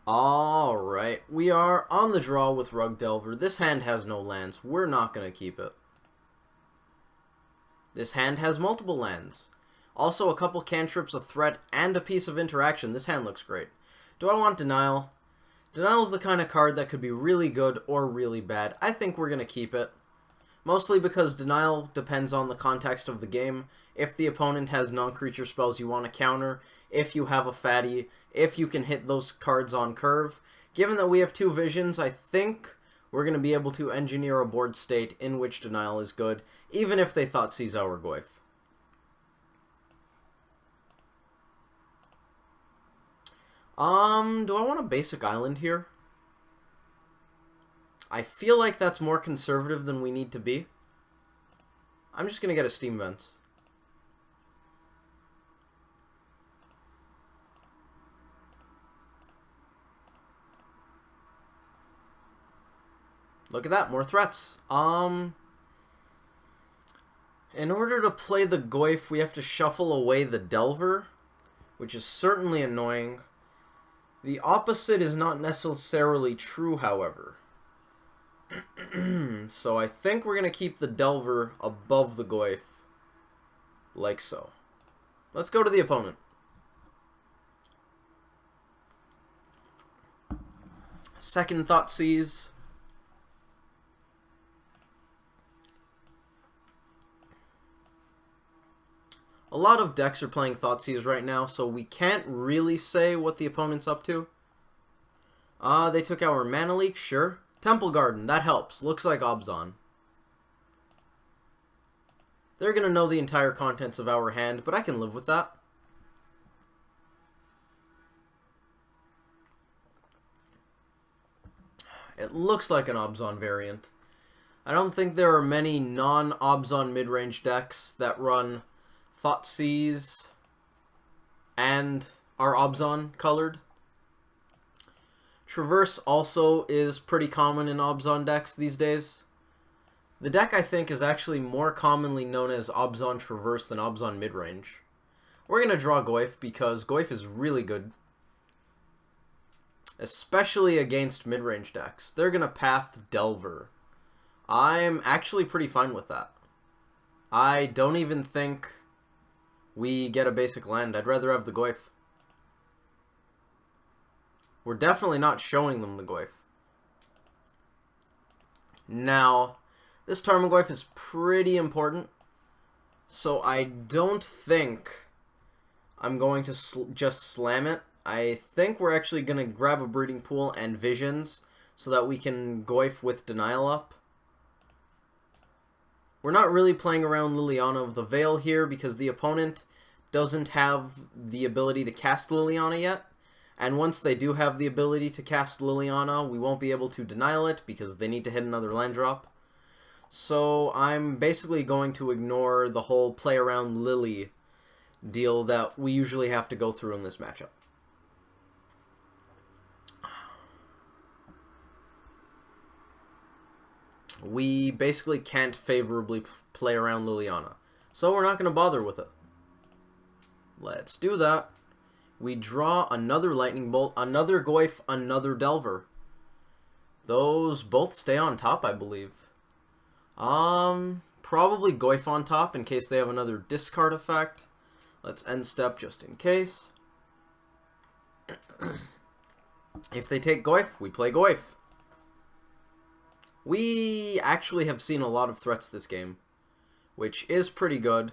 Alright, we are on the draw with Rug Delver. This hand has no lands. We're not going to keep it. This hand has multiple lands. Also a couple cantrips, a threat, and a piece of interaction. This hand looks great. Do I want Denial? Denial is the kind of card that could be really good or really bad. I think we're going to keep it. Mostly because Denial depends on the context of the game. If the opponent has non-creature spells you want to counter, if you have a fatty, if you can hit those cards on curve. Given that we have two visions, I think we're going to be able to engineer a board state in which Denial is good, even if they Thoughtseize our Goyf. Do I want a basic island here? I feel like that's more conservative than we need to be. I'm just going to get a Steam Vents. Look at that, more threats. In order to play the Goyf, we have to shuffle away the Delver, which is certainly annoying. The opposite is not necessarily true, however. So I think we're going to keep the Delver above the Goyf, like so. Let's go to the opponent. Second Thoughtseize. A lot of decks are playing Thoughtseize right now, so we can't really say what the opponent's up to. They took our Mana Leak, sure. Temple Garden, that helps. Looks like Abzan. They're going to know the entire contents of our hand, but I can live with that. It looks like an Abzan variant. I don't think there are many non-Abzan mid-range decks that run Thoughtseize and are Abzan colored. Traverse also is pretty common in Abzan decks these days. The deck, I think, is actually more commonly known as Abzan Traverse than Abzan Midrange. We're going to draw Goyf because Goyf is really good, especially against midrange decks. They're going to path Delver. I'm actually pretty fine with that. I don't even think we get a basic land. I'd rather have the Goyf. We're definitely not showing them the Goyf. Now, this Tarmogoyf is pretty important, so I don't think I'm going to just slam it. I think we're actually going to grab a Breeding Pool and Visions so that we can Goyf with Denial up. We're not really playing around Liliana of the Veil here because the opponent doesn't have the ability to cast Liliana yet. And once they do have the ability to cast Liliana, we won't be able to Denial it because they need to hit another land drop. So I'm basically going to ignore the whole play around Lily deal that we usually have to go through in this matchup. We basically can't favorably play around Liliana, so we're not going to bother with it. Let's do that. We draw another Lightning Bolt, another Goyf, another Delver. Those both stay on top, I believe. Probably Goyf on top in case they have another discard effect. Let's end step just in case. If they take Goyf, we play Goyf. We actually have seen a lot of threats this game, which is pretty good.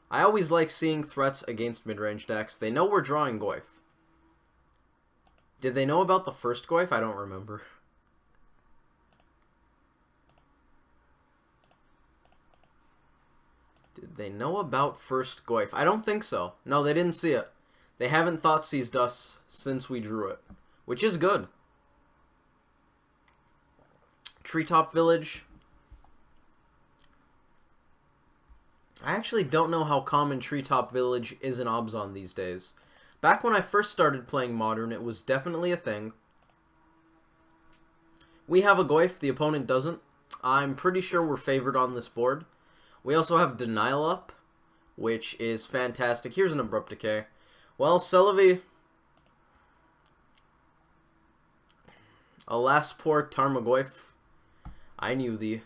I always like seeing threats against mid-range decks. They know we're drawing Goyf. Did they know about the first Goyf? I don't remember. Did they know about first Goyf? I don't think so. No, they didn't see it. They haven't Thoughtseized us since we drew it, which is good. Treetop Village. I actually don't know how common Treetop Village is in Abzan these days. Back when I first started playing Modern, it was definitely a thing. We have a Goyf, the opponent doesn't. I'm pretty sure we're favored on this board. We also have Denial up, which is fantastic. Here's an Abrupt Decay. Well, Celebi, Alas, poor Tarmogoyf. I knew thee.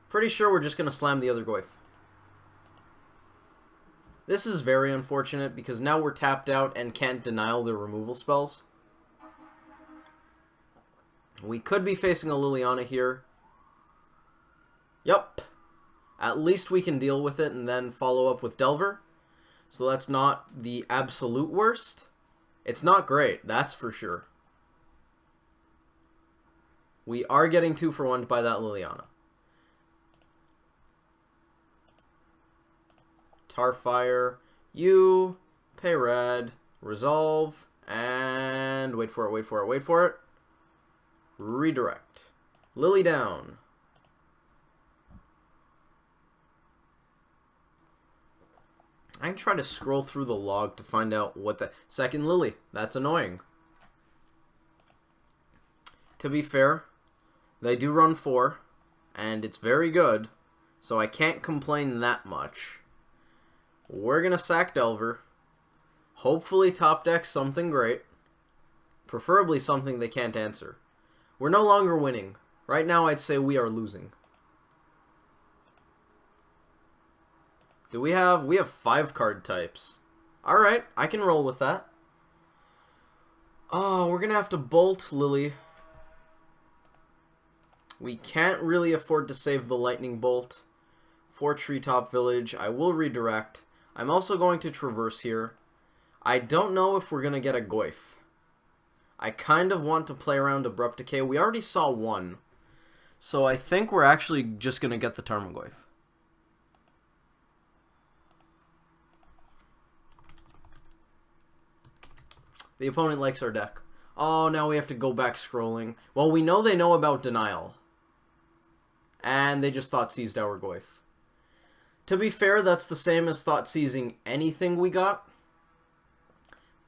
Pretty sure we're just going to slam the other Goyf. This is very unfortunate because now we're tapped out and can't denial their removal spells. We could be facing a Liliana here. Yup. At least we can deal with it and then follow up with Delver. So that's not the absolute worst. It's not great, that's for sure. We are getting 2-for-1'd by that Liliana. Tarfire, you, pay red, resolve, and wait for it, wait for it, wait for it. Redirect. Lily down. I can try to scroll through the log to find out what the... Second Lily. That's annoying. To be fair, they do run 4, and it's very good, so I can't complain that much. We're going to sack Delver. Hopefully top deck something great. Preferably something they can't answer. We're no longer winning. Right now I'd say we are losing. Do we have... We have 5 card types. Alright, I can roll with that. Oh, we're going to have to bolt Lily. We can't really afford to save the lightning bolt. For Treetop Village, I will redirect. I'm also going to traverse here. I don't know if we're going to get a Goyf. I kind of want to play around Abrupt Decay. We already saw one. So I think we're actually just going to get the Tarmogoyf. The opponent likes our deck. Oh, now we have to go back scrolling. Well, we know they know about Denial. And they just thought seized our Goyf. To be fair, that's the same as thought seizing anything we got.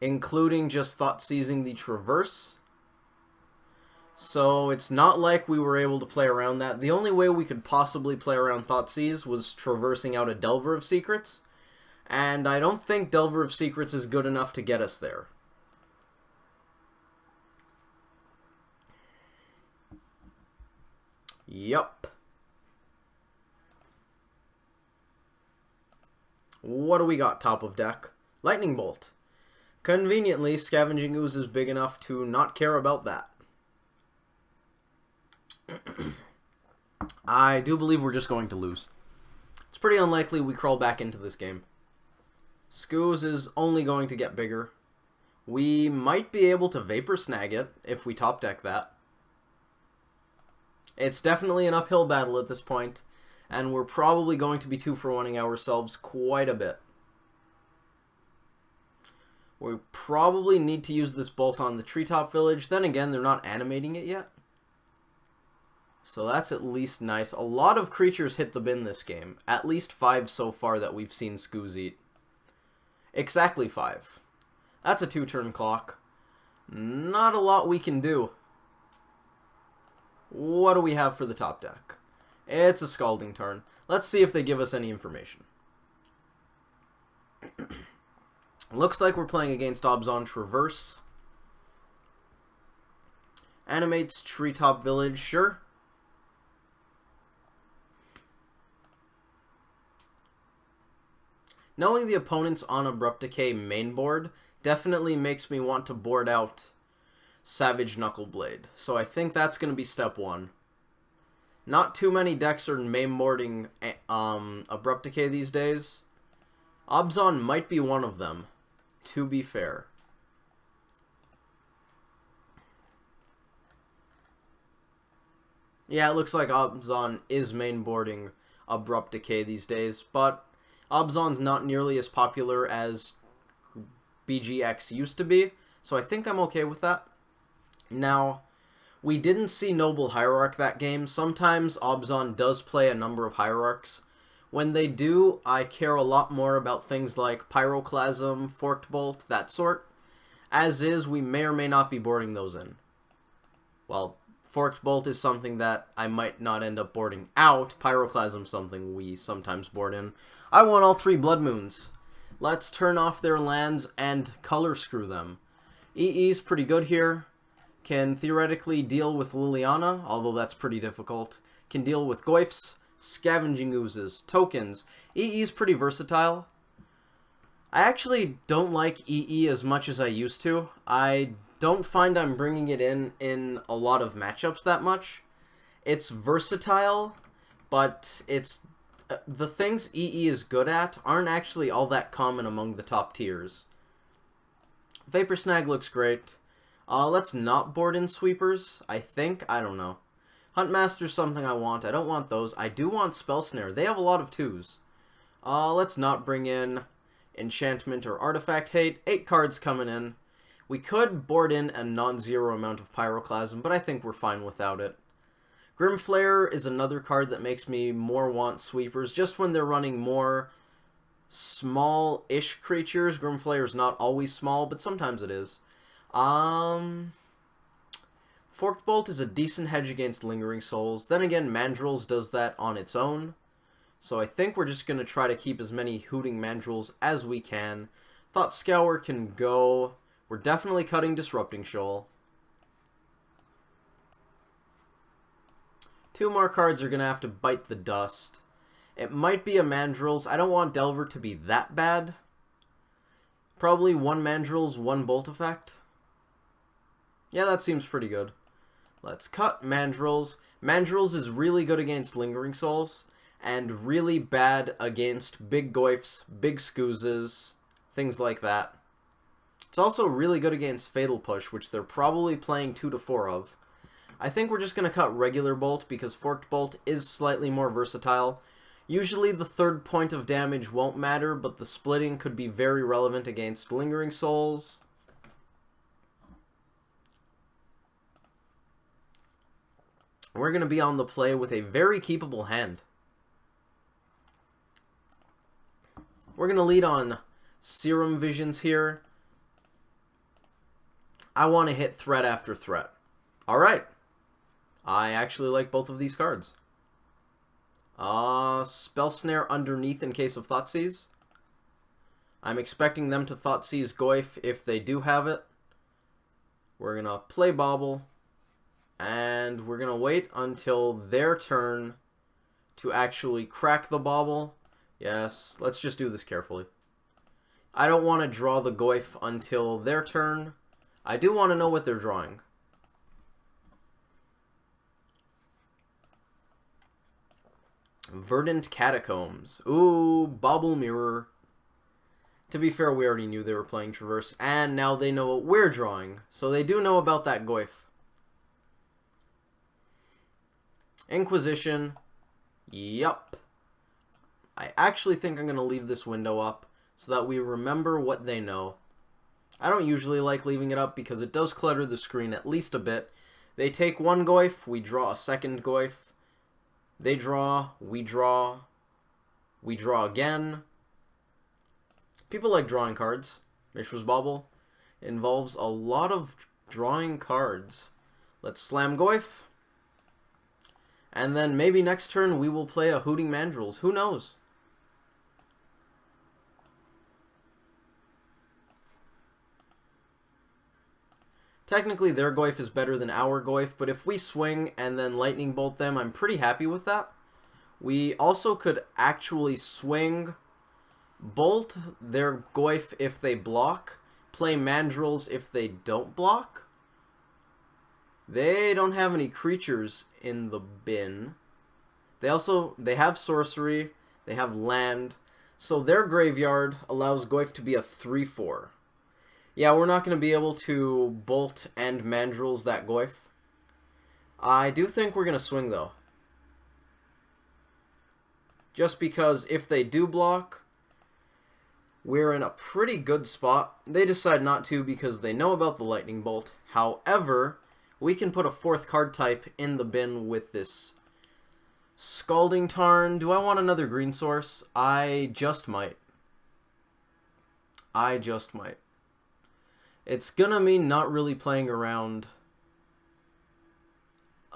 Including just thought seizing the Traverse. So it's not like we were able to play around that. The only way we could possibly play around thought seize was traversing out a Delver of Secrets. And I don't think Delver of Secrets is good enough to get us there. Yup. What do we got top of deck? Lightning Bolt. Conveniently, Scavenging Ooze is big enough to not care about that. I do believe we're just going to lose. It's pretty unlikely we crawl back into this game. Scooz is only going to get bigger. We might be able to Vapor Snag it if we top deck that. It's definitely an uphill battle at this point, and we're probably going to be 2-for-1ing ourselves quite a bit. We probably need to use this bolt on the Treetop Village. Then again, they're not animating it yet. So that's at least nice. A lot of creatures hit the bin this game. At least 5 so far that we've seen Scooz eat. Exactly 5. That's a 2-turn clock. Not a lot we can do. What do we have for the top deck? It's a Scalding Tarn. Let's see if they give us any information. Looks like we're playing against Abzan Traverse. Animates Treetop Village, sure. Knowing the opponent's on Abrupt Decay main board definitely makes me want to board out Savage Knuckleblade. So I think that's going to be step 1. Not too many decks are mainboarding Abrupt Decay these days. Abzan might be one of them, to be fair. Yeah, it looks like Abzan is mainboarding Abrupt Decay these days, but Abzan's not nearly as popular as BGX used to be, so I think I'm okay with that. Now, we didn't see Noble Hierarch that game. Sometimes Abzan does play a number of Hierarchs. When they do, I care a lot more about things like Pyroclasm, Forked Bolt, that sort. As is, we may or may not be boarding those in. Well, Forked Bolt is something that I might not end up boarding out. Pyroclasm is something we sometimes board in. I want all 3 Blood Moons. Let's turn off their lands and color screw them. EE's pretty good here. Can theoretically deal with Liliana, although that's pretty difficult. Can deal with Goyfs, Scavenging Oozes, Tokens. EE is pretty versatile. I actually don't like EE as much as I used to. I don't find I'm bringing it in a lot of matchups that much. It's versatile, but it's the things EE is good at aren't actually all that common among the top tiers. Vapor Snag looks great. Let's not board in Sweepers, I think. I don't know. Huntmaster's something I want. I don't want those. I do want Spell Snare. They have a lot of 2s. Let's not bring in Enchantment or Artifact Hate. 8 cards coming in. We could board in a non-zero amount of Pyroclasm, but I think we're fine without it. Grimflayer is another card that makes me more want Sweepers, just when they're running more small-ish creatures. Grimflayer is not always small, but sometimes it is. Forked Bolt is a decent hedge against Lingering Souls. Then again, Mandrills does that on its own. So I think we're just going to try to keep as many Hooting Mandrills as we can. Thought Scour can go. We're definitely cutting Disrupting Shoal. 2 more cards are going to have to bite the dust. It might be a Mandrills. I don't want Delver to be that bad. Probably 1 Mandrills, 1 Bolt effect. Yeah, that seems pretty good. Let's cut Mandrills. Mandrills is really good against Lingering Souls, and really bad against big Goyfs, big Scoozes, things like that. It's also really good against Fatal Push, which they're probably playing 2 to 4 of. I think we're just going to cut regular Bolt, because Forked Bolt is slightly more versatile. Usually the 3rd point of damage won't matter, but the splitting could be very relevant against Lingering Souls. We're going to be on the play with a very keepable hand. We're going to lead on Serum Visions here. I want to hit threat after threat. Alright. I actually like both of these cards. Spell Snare underneath in case of Thoughtseize. I'm expecting them to Thoughtseize Goyf if they do have it. We're going to play Bauble. And we're going to wait until their turn to actually crack the Bauble. Yes, let's just do this carefully. I don't want to draw the Goyf until their turn. I do want to know what they're drawing. Verdant Catacombs. Ooh, Bauble Mirror. To be fair, we already knew they were playing Traverse, and now they know what we're drawing. So they do know about that Goyf. Inquisition. Yup. I actually think I'm going to leave this window up so that we remember what they know. I don't usually like leaving it up because it does clutter the screen at least a bit. They take 1 Goyf, we draw a 2nd Goyf. They draw, we draw again. People like drawing cards. Mishra's Bauble involves a lot of drawing cards. Let's slam Goyf. And then maybe next turn we will play a Hooting Mandrills. Who knows? Technically their Goyf is better than our Goyf, but if we swing and then Lightning Bolt them, I'm pretty happy with that. We also could actually swing, Bolt their Goyf if they block, play Mandrills if they don't block. They don't have any creatures in the bin. They have sorcery, they have land, so their graveyard allows Goyf to be a 3/4. Yeah, we're not going to be able to Bolt and Mandrills that Goyf. I do think we're going to swing, though. Just because if they do block, we're in a pretty good spot. They decide not to because they know about the Lightning Bolt. However, we can put a 4th card type in the bin with this Scalding Tarn. Do I want another green source? I just might. It's gonna mean not really playing around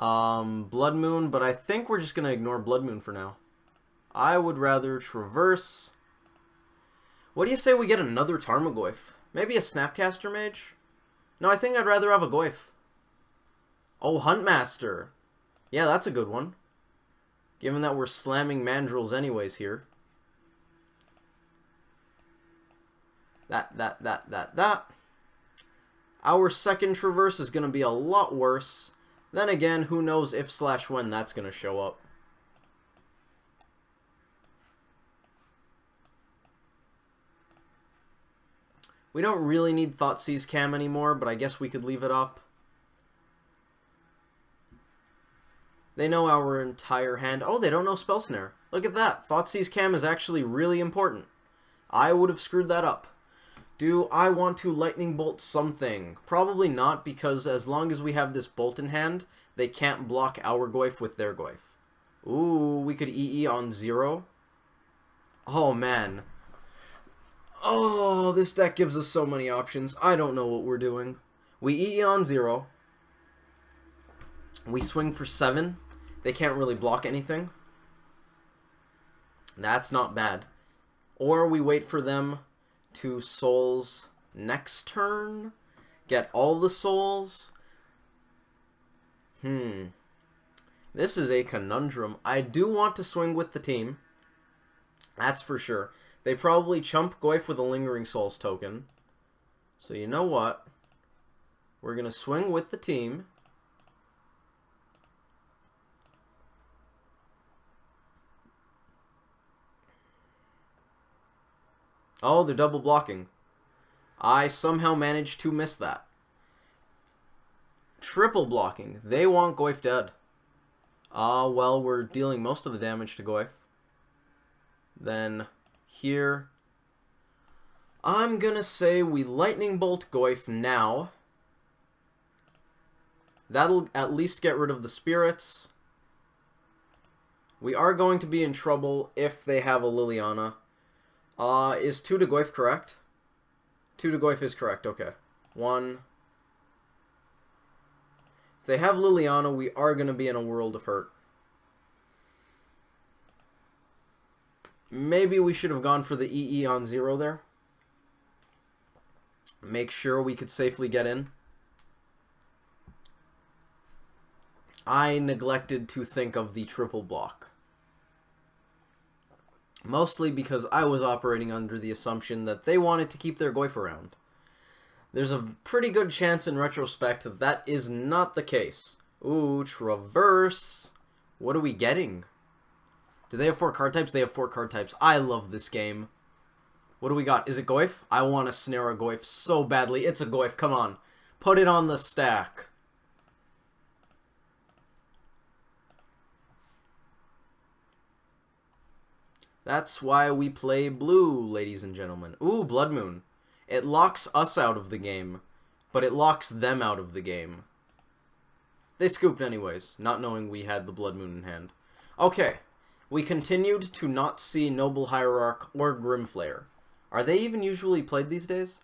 Blood Moon, but I think we're just gonna ignore Blood Moon for now. I would rather Traverse. What do you say we get another Tarmogoyf? Maybe a Snapcaster Mage? No, I think I'd rather have a Goyf. Oh, Huntmaster. Yeah, that's a good one. Given that we're slamming Mandrills anyways here. That. Our second traverse is going to be a lot worse. Then again, who knows if/when that's going to show up. We don't really need Thoughtseize Cam anymore, but I guess we could leave it up. They know our entire hand. Oh, they don't know Spell Snare. Look at that. Thoughtseize Cam is actually really important. I would have screwed that up. Do I want to Lightning Bolt something? Probably not, because as long as we have this Bolt in hand, they can't block our Goyf with their Goyf. Ooh, we could EE on 0. Oh, man. Oh, this deck gives us so many options. I don't know what we're doing. We EE on 0. We swing for 7. They can't really block anything. That's not bad. Or we wait for them to souls next turn. Get all the souls. This is a conundrum. I do want to swing with the team. That's for sure. They probably chump Goyf with a Lingering Souls token. So you know what? We're going to swing with the team. Oh, they're double blocking. I somehow managed to miss that. Triple blocking. They want Goyf dead. Well, we're dealing most of the damage to Goyf. Then here, I'm gonna say we Lightning Bolt Goyf now. That'll at least get rid of the spirits. We are going to be in trouble if they have a Liliana. Is 2 to Goyf correct? 2 to Goyf is correct, okay. 1. If they have Liliana, we are going to be in a world of hurt. Maybe we should have gone for the EE on 0 there. Make sure we could safely get in. I neglected to think of the triple block. Mostly because I was operating under the assumption that they wanted to keep their Goyf around. There's a pretty good chance in retrospect that that is not the case. Ooh, Traverse. What are we getting? Do they have 4 card types? They have 4 card types. I love this game. What do we got? Is it Goyf? I want to snare a Goyf so badly. It's a Goyf. Come on. Put it on the stack. That's why we play blue, ladies and gentlemen. Ooh, Blood Moon. It locks us out of the game, but it locks them out of the game. They scooped anyways, not knowing we had the Blood Moon in hand. Okay, we continued to not see Noble Hierarch or Grimflayer. Are they even usually played these days?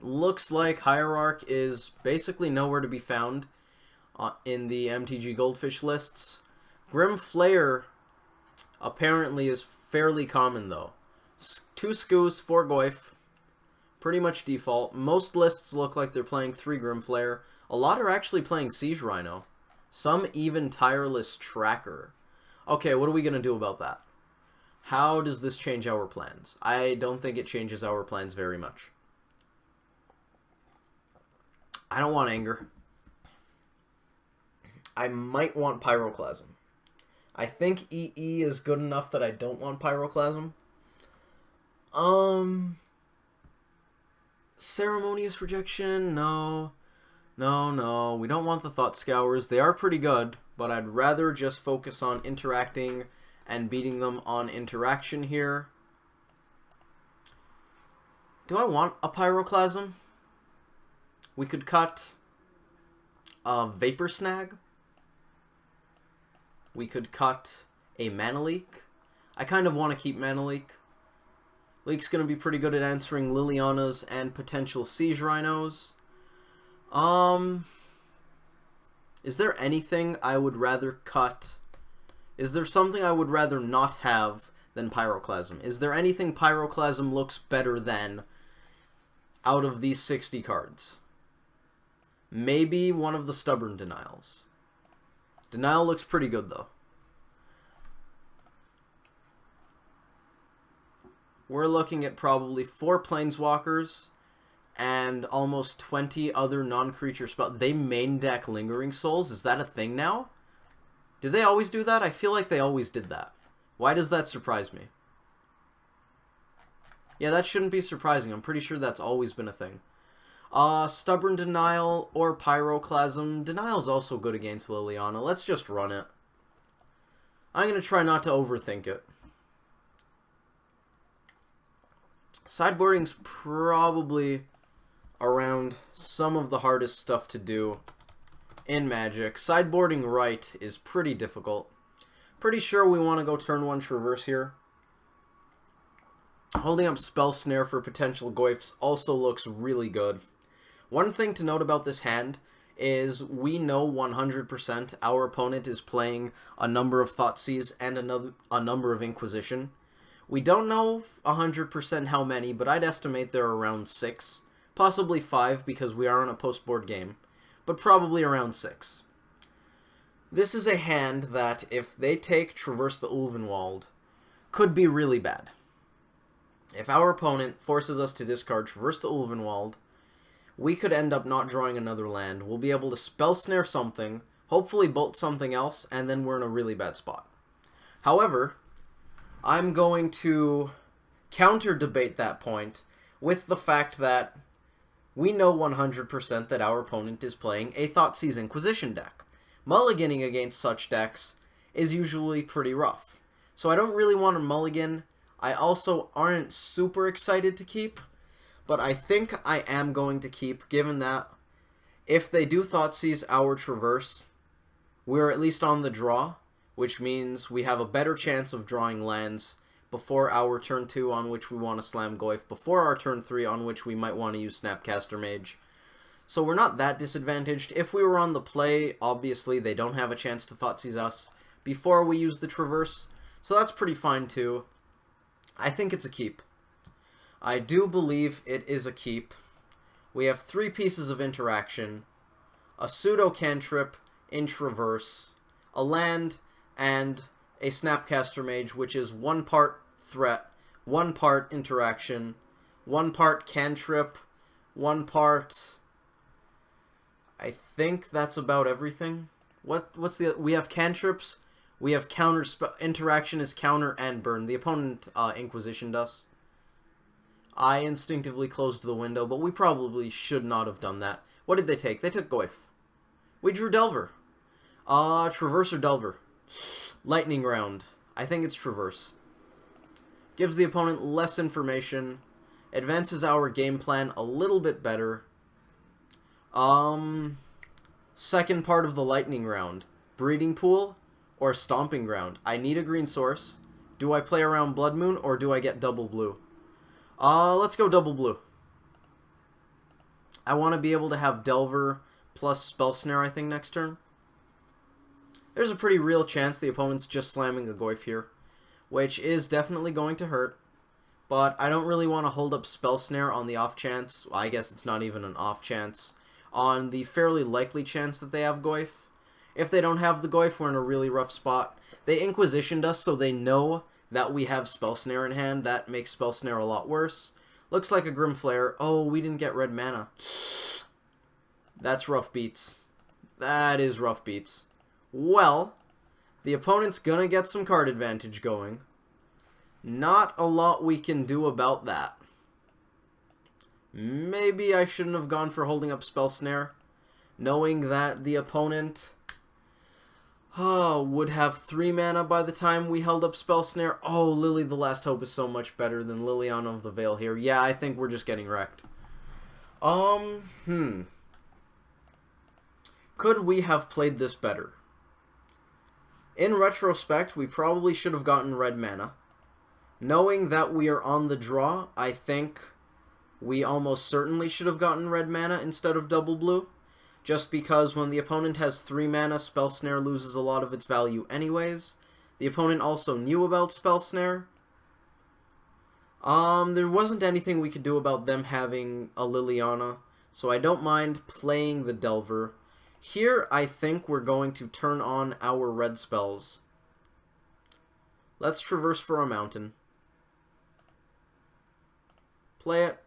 Looks like Hierarch is basically nowhere to be found in the MTG Goldfish lists. Grimflayer apparently is fairly common though. 2 Skoos, 4 Goyf. Pretty much default. Most lists look like they're playing 3 Grimflayer. A lot are actually playing Siege Rhino. Some even Tireless Tracker. Okay, what are we going to do about that? How does this change our plans? I don't think it changes our plans very much. I don't want Anger. I might want Pyroclasm. I think EE is good enough that I don't want Pyroclasm. Ceremonious Rejection? No. No. We don't want the Thought Scours. They are pretty good, but I'd rather just focus on interacting and beating them on interaction here. Do I want a Pyroclasm? We could cut a Vapor Snag. We could cut a Mana Leak. I kind of want to keep Mana Leak. Leak's going to be pretty good at answering Lilianas and potential Siege Rhinos. Is there anything I would rather cut? Is there something I would rather not have than Pyroclasm? Is there anything Pyroclasm looks better than out of these 60 cards? Maybe one of the stubborn denials. Denial looks pretty good, though. We're looking at probably 4 planeswalkers and almost 20 other non-creature spells. They main deck Lingering Souls. Is that a thing now? Did they always do that? I feel like they always did that. Why does that surprise me? Yeah, that shouldn't be surprising. I'm pretty sure that's always been a thing. Stubborn Denial or Pyroclasm. Denial's also good against Liliana. Let's just run it. I'm going to try not to overthink it. Sideboarding's probably around some of the hardest stuff to do in Magic. Sideboarding right is pretty difficult. Pretty sure we want to go turn 1 Traverse here. Holding up Spell Snare for potential Goyfs also looks really good. One thing to note about this hand is we know 100% our opponent is playing a number of Thoughtseize and a number of Inquisition. We don't know 100% how many, but I'd estimate there are around 6. Possibly 5 because we are on a post-board game, but probably around 6. This is a hand that, if they take Traverse the Ulvenwald, could be really bad. If our opponent forces us to discard Traverse the Ulvenwald, we could end up not drawing another land. We'll be able to Spell Snare something, hopefully bolt something else, and then we're in a really bad spot. However, I'm going to counter-debate that point with the fact that we know 100% that our opponent is playing a Thoughtseize Inquisition deck. Mulliganing against such decks is usually pretty rough. So I don't really want to mulligan. I also aren't super excited to keep, but I think I am going to keep, given that if they do Thoughtseize our Traverse, we're at least on the draw, which means we have a better chance of drawing lands before our turn 2 on which we want to slam Goyf, before our turn 3 on which we might want to use Snapcaster Mage. So we're not that disadvantaged. If we were on the play, obviously they don't have a chance to Thoughtseize us before we use the Traverse, so that's pretty fine too. I think it's a keep. I do believe it is a keep. We have 3 pieces of interaction, a pseudo cantrip in Traverse, a land, and a Snapcaster Mage, which is 1 part threat, 1 part interaction, 1 part cantrip, 1 part... I think that's about everything. What's the... We have cantrips, we have counter... Interaction is counter and burn. The opponent Inquisitioned us. I instinctively closed the window, but we probably should not have done that. What did they take? They took Goyf. We drew Delver. Traverse or Delver? Lightning round. I think it's Traverse. Gives the opponent less information. Advances our game plan a little bit better. Second part of the lightning round. Breeding Pool or Stomping Ground? I need a green source. Do I play around Blood Moon or do I get double blue? Let's go double blue. I want to be able to have Delver plus Spell Snare, I think, next turn. There's a pretty real chance the opponent's just slamming a Goyf here, which is definitely going to hurt. But I don't really want to hold up Spell Snare on the off chance. Well, I guess it's not even an off chance. On the fairly likely chance that they have Goyf. If they don't have the Goyf, we're in a really rough spot. They Inquisitioned us, so they know that we have Spell Snare in hand. That makes Spell Snare a lot worse. Looks like a Grim Flare. Oh, we didn't get red mana. That's rough beats. That is rough beats. Well, the opponent's gonna get some card advantage going. Not a lot we can do about that. Maybe I shouldn't have gone for holding up Spell Snare, knowing that the opponent would have 3 mana by the time we held up Spell Snare. Oh, Lily the Last Hope is so much better than Liliana of the Veil here. Yeah, I think we're just getting wrecked. Could we have played this better? In retrospect, we probably should have gotten red mana. Knowing that we are on the draw, I think we almost certainly should have gotten red mana instead of double blue. Just because when the opponent has 3 mana, Spell Snare loses a lot of its value anyways. The opponent also knew about Spell Snare. There wasn't anything we could do about them having a Liliana. So I don't mind playing the Delver. Here, I think we're going to turn on our red spells. Let's traverse for a mountain. Play it.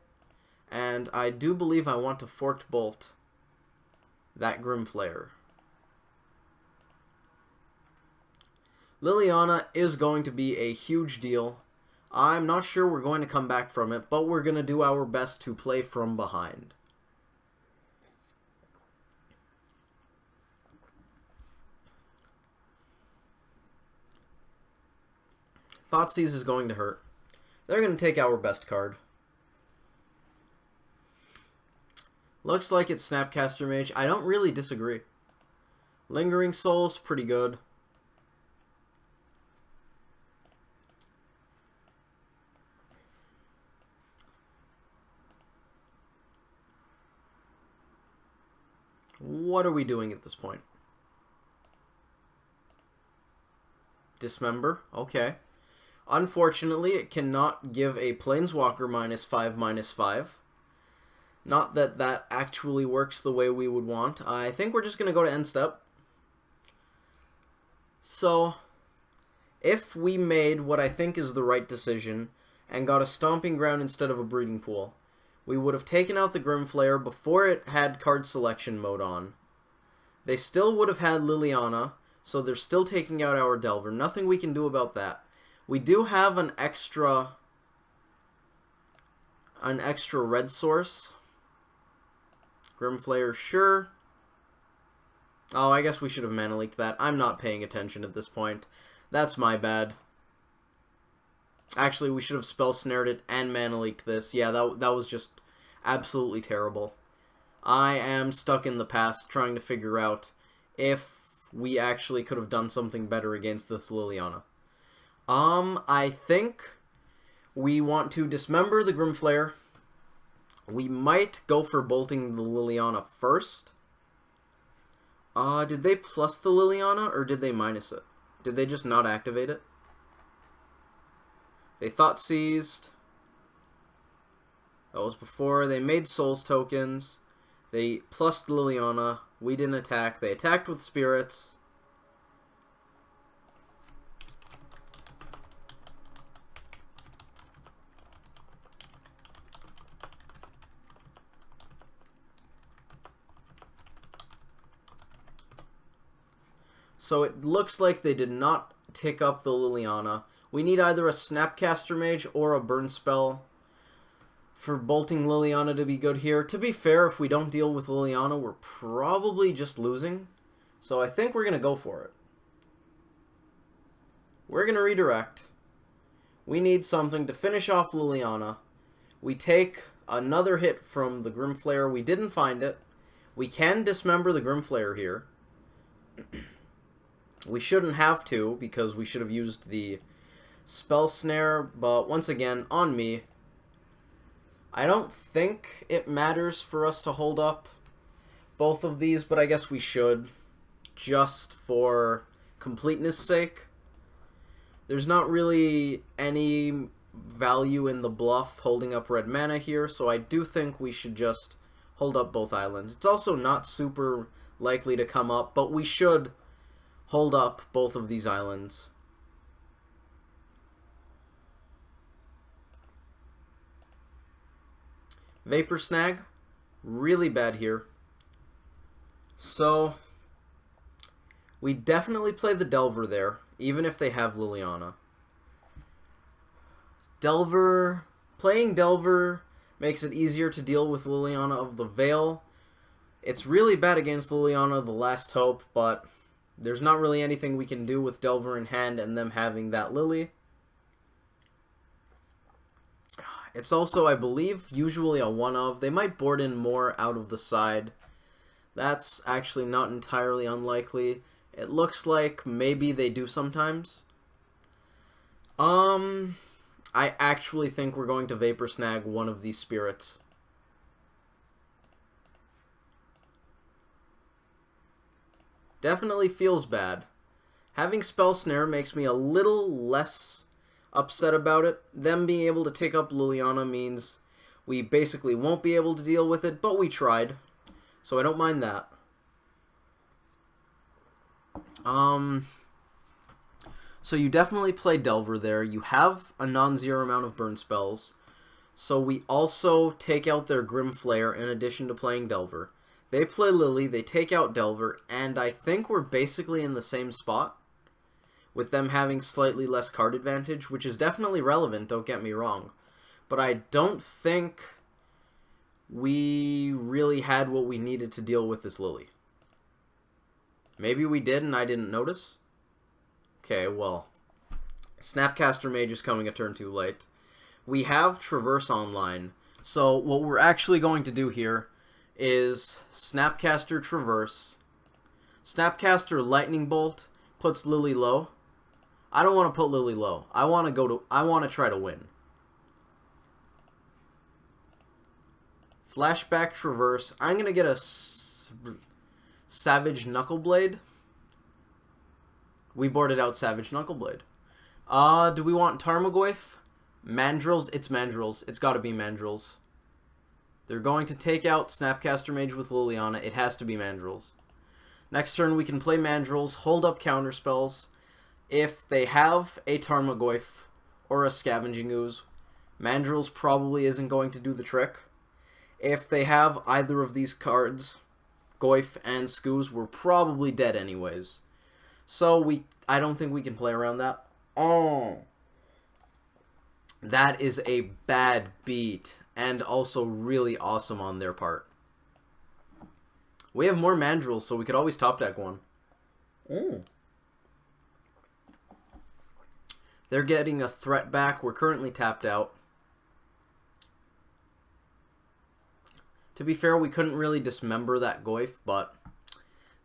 And I do believe I want to Forked Bolt that Grimflayer. Liliana is going to be a huge deal. I'm not sure we're going to come back from it, but we're going to do our best to play from behind. Thoughtseize is going to hurt. They're going to take our best card. Looks like it's Snapcaster Mage. I don't really disagree. Lingering Soul's pretty good. What are we doing at this point? Dismember. Okay. Unfortunately, it cannot give a Planeswalker -5/-5. Not that that actually works the way we would want. I think we're just going to go to end step. So, if we made what I think is the right decision and got a Stomping Ground instead of a Breeding Pool, we would have taken out the Grimflayer before it had card selection mode on. They still would have had Liliana, so they're still taking out our Delver. Nothing we can do about that. We do have an extra red source. Grimflayer, sure. Oh, I guess we should have mana leaked that. I'm not paying attention at this point. That's my bad. Actually, we should have spell snared it and mana leaked this. Yeah, that was just absolutely terrible. I am stuck in the past trying to figure out if we actually could have done something better against this Liliana. I think we want to dismember the Grimflayer. We might go for bolting the Liliana first. Did they plus the Liliana, or did they minus it? Did they just not activate it? They Thoughtseized. That was before. They made Souls tokens. They plussed Liliana. We didn't attack. They attacked with Spirits. So it looks like they did not tick up the Liliana. We need either a Snapcaster Mage or a Burn Spell for bolting Liliana to be good here. To be fair, if we don't deal with Liliana, we're probably just losing. So I think we're going to go for it. We're going to redirect. We need something to finish off Liliana. We take another hit from the Grimflayer. We didn't find it. We can dismember the Grimflayer here. We shouldn't have to, because we should have used the Spell Snare, but once again, on me. I don't think it matters for us to hold up both of these, but I guess we should, just for completeness sake. There's not really any value in the bluff holding up red mana here, so I do think we should just hold up both islands. It's also not super likely to come up, but we should hold up both of these islands. Vapor Snag, really bad here. So, we definitely play the Delver there, even if they have Liliana. Playing Delver makes it easier to deal with Liliana of the Veil. It's really bad against Liliana of the Last Hope, but there's not really anything we can do with Delver in hand and them having that Lily. It's also, I believe, usually a one-of. They might board in more out of the side. That's actually not entirely unlikely. It looks like maybe they do sometimes. I actually think we're going to Vapor Snag one of these spirits. Definitely feels bad. Having Spell Snare makes me a little less upset about it. Them being able to take up Liliana means We basically won't be able to deal with it, but we tried. So I don't mind that. So you definitely play Delver there. You have a non-zero amount of burn spells. So we also take out their Grim Flare in addition to playing Delver. They play Lily, they take out Delver, and I think we're basically in the same spot, with them having slightly less card advantage, which is definitely relevant, don't get me wrong. But I don't think we really had what we needed to deal with this Lily. Maybe we did and I didn't notice? Okay, well, Snapcaster Mage is coming a turn too late. We have Traverse online, so what we're actually going to do here is Snapcaster Traverse. Snapcaster Lightning Bolt puts Lily low. I don't want to put Lily low. I want to try to win. Flashback Traverse. I'm going to get a Savage Knuckleblade. We boarded out Savage Knuckleblade. Do we want Tarmogoyf? Mandrills? It's Mandrills. It's got to be Mandrills. They're going to take out Snapcaster Mage with Liliana. It has to be Mandrills. Next turn we can play Mandrills, hold up counterspells. If they have a Tarmogoyf or a Scavenging Ooze, Mandrills probably isn't going to do the trick. If they have either of these cards, Goyf and Scooz, we're probably dead anyways. So I don't think we can play around that. Oh, that is a bad beat, and also really awesome on their part. We have more Mandrills, so we could always top deck one. They're getting a threat back. We're currently tapped out. To be fair, we couldn't really dismember that Goyf, but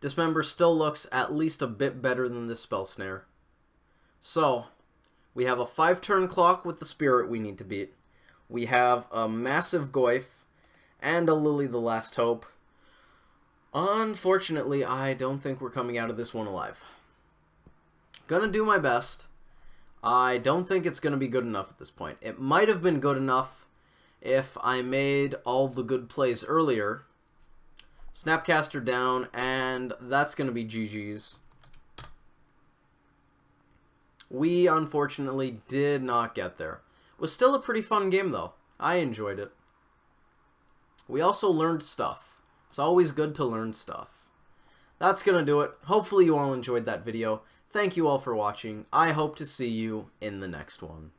dismember still looks at least a bit better than this Spell Snare. So, we have a 5-turn clock with the Spirit we need to beat. We have a massive Goyf and a Lily the Last Hope. Unfortunately, I don't think we're coming out of this one alive. Gonna do my best. I don't think it's gonna be good enough at this point. It might have been good enough if I made all the good plays earlier. Snapcaster down, and that's gonna be GG's. We, unfortunately, did not get there. It was still a pretty fun game, though. I enjoyed it. We also learned stuff. It's always good to learn stuff. That's gonna do it. Hopefully you all enjoyed that video. Thank you all for watching. I hope to see you in the next one.